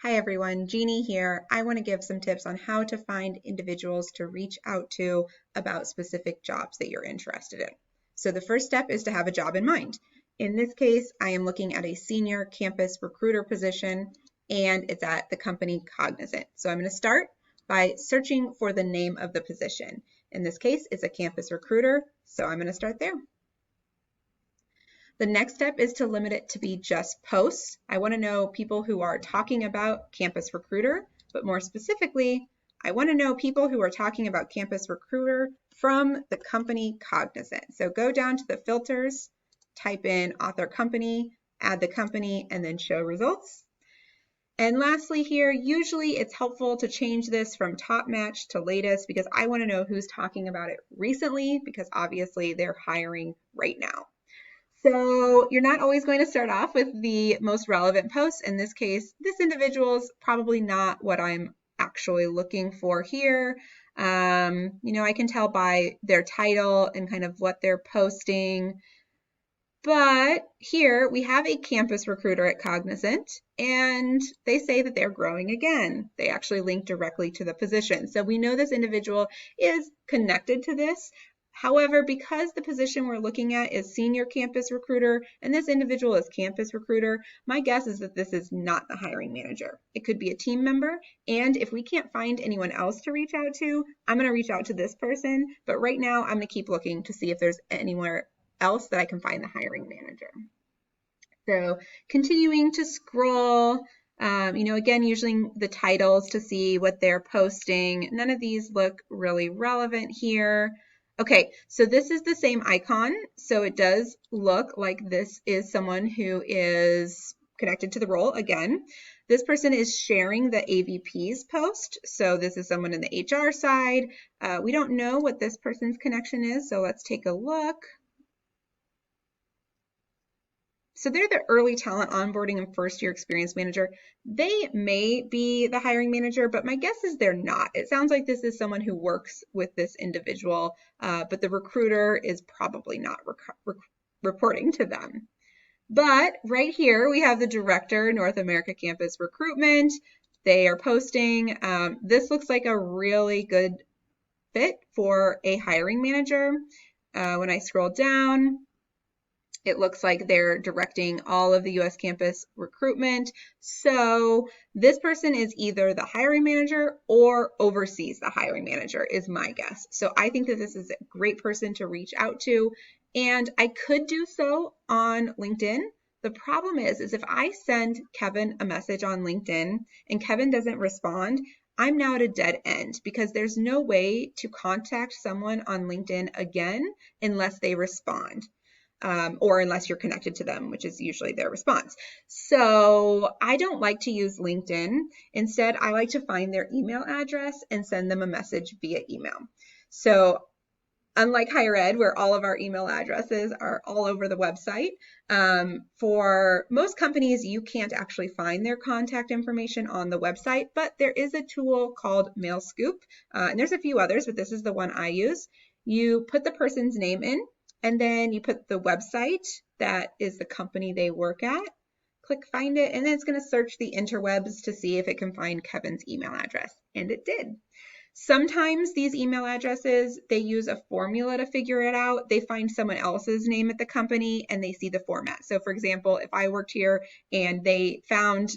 Hi everyone, Jeannie here. I want to give some tips on how to find individuals to reach out to about specific jobs that you're interested in. So the first step is to have a job in mind. In this case, I am looking at a senior campus recruiter position and it's at the company Cognizant. So I'm going to start by searching for the name of the position. In this case, it's a campus recruiter, so I'm going to start there. The next step is to limit it to be just posts. I want to know people who are talking about Campus Recruiter, but more specifically, I want to know people who are talking about Campus Recruiter from the company Cognizant. So go down to the filters, type in author company, add the company, and then show results. And lastly here, usually it's helpful to change this from top match to latest because I want to know who's talking about it recently because obviously they're hiring right now. So you're not always going to start off with the most relevant posts. In this case, this individual is probably not what I'm actually looking for here. I can tell by their title and kind of what they're posting. But here we have a campus recruiter at Cognizant, and they say that they're growing again. They actually link directly to the position. So we know this individual is connected to this. However, because the position we're looking at is senior campus recruiter and this individual is campus recruiter, my guess is that this is not the hiring manager. It could be a team member, and if we can't find anyone else to reach out to, I'm going to reach out to this person, but right now I'm going to keep looking to see if there's anywhere else that I can find the hiring manager. So continuing to scroll, again, using the titles to see what they're posting. None of these look really relevant here. Okay, so this is the same icon. So it does look like this is someone who is connected to the role again. This person is sharing the AVP's post. So this is someone in the HR side. We don't know what this person's connection is, so let's take a look. So they're the early talent onboarding and first year experience manager. They may be the hiring manager, but my guess is they're not. It sounds like this is someone who works with this individual, but the recruiter is probably not reporting to them. But right here, we have the director, North America Campus Recruitment. They are posting. This looks like a really good fit for a hiring manager. When I scroll down, it looks like they're directing all of the U.S. campus recruitment. So this person is either the hiring manager or oversees the hiring manager is my guess. So I think that this is a great person to reach out to. And I could do so on LinkedIn. The problem is if I send Kevin a message on LinkedIn and Kevin doesn't respond, I'm now at a dead end because there's no way to contact someone on LinkedIn again unless they respond. Or unless you're connected to them, which is usually their response. So I don't like to use LinkedIn. Instead, I like to find their email address and send them a message via email. So unlike higher ed, where all of our email addresses are all over the website, for most companies, you can't actually find their contact information on the website, but there is a tool called MailScoop, and there's a few others, but this is the one I use. You put the person's name in, and then you put the website that is the company they work at, click find it, and then it's going to search the interwebs to see if it can find Kevin's email address. And it did. Sometimes these email addresses, they use a formula to figure it out. They find someone else's name at the company and they see the format. So for example, if I worked here and they found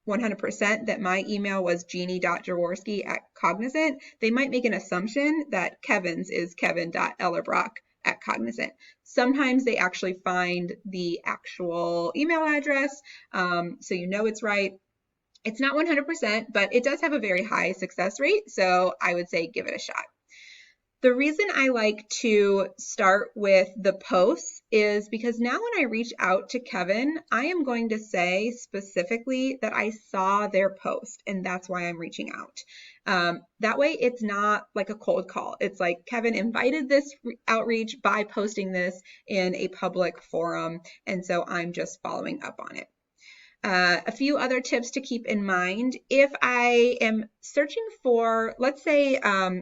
100% that my email was jeannie.jaworski at Cognizant, they might make an assumption that Kevin's is kevin.ellerbrock at Cognizant. Sometimes they actually find the actual email address, so you know it's right. It's not 100%, but it does have a very high success rate, so I would say give it a shot. The reason I like to start with the posts is because now when I reach out to Kevin, I am going to say specifically that I saw their post, and that's why I'm reaching out. That way it's not like a cold call. It's like Kevin invited this outreach by posting this in a public forum, and so I'm just following up on it. A few other tips to keep in mind. If I am searching for, let's say,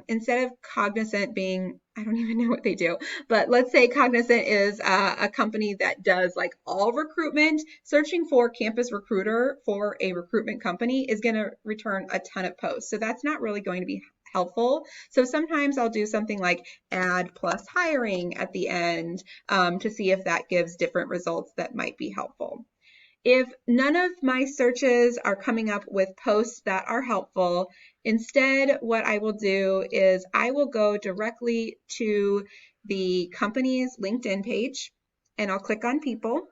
instead of Cognizant being I don't even know what they do, but let's say Cognizant is a company that does like all recruitment. Searching for campus recruiter for a recruitment company is going to return a ton of posts. So that's not really going to be helpful. So sometimes I'll do something like add plus hiring at the end to see if that gives different results that might be helpful. If none of my searches are coming up with posts that are helpful, instead what I will do is I will go directly to the company's LinkedIn page and I'll click on people.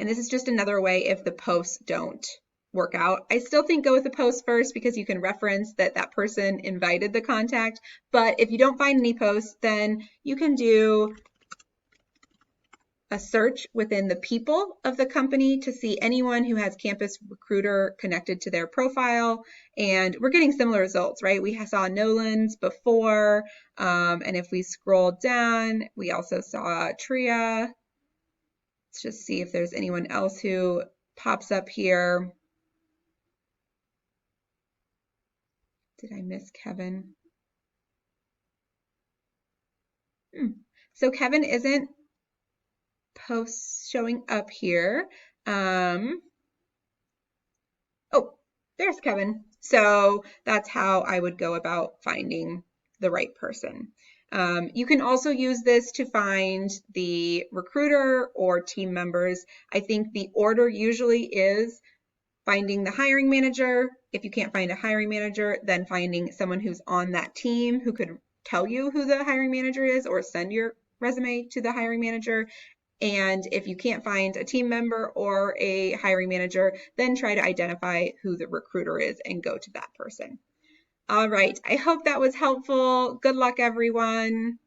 And this is just another way if the posts don't work out. I still think go with the post first because you can reference that that person invited the contact. But if you don't find any posts, then you can do a search within the people of the company to see anyone who has Campus Recruiter connected to their profile. And we're getting similar results, right? We saw Nolan's before. And if we scroll down, we also saw Tria. Let's just see if there's anyone else who pops up here. Did I miss Kevin? So Kevin isn't posts showing up here. Oh, there's Kevin. So that's how I would go about finding the right person. You can also use this to find the recruiter or team members. I think the order usually is finding the hiring manager. If you can't find a hiring manager, then finding someone who's on that team who could tell you who the hiring manager is or send your resume to the hiring manager. And if you can't find a team member or a hiring manager, then try to identify who the recruiter is and go to that person. All right, I hope that was helpful. Good luck, everyone.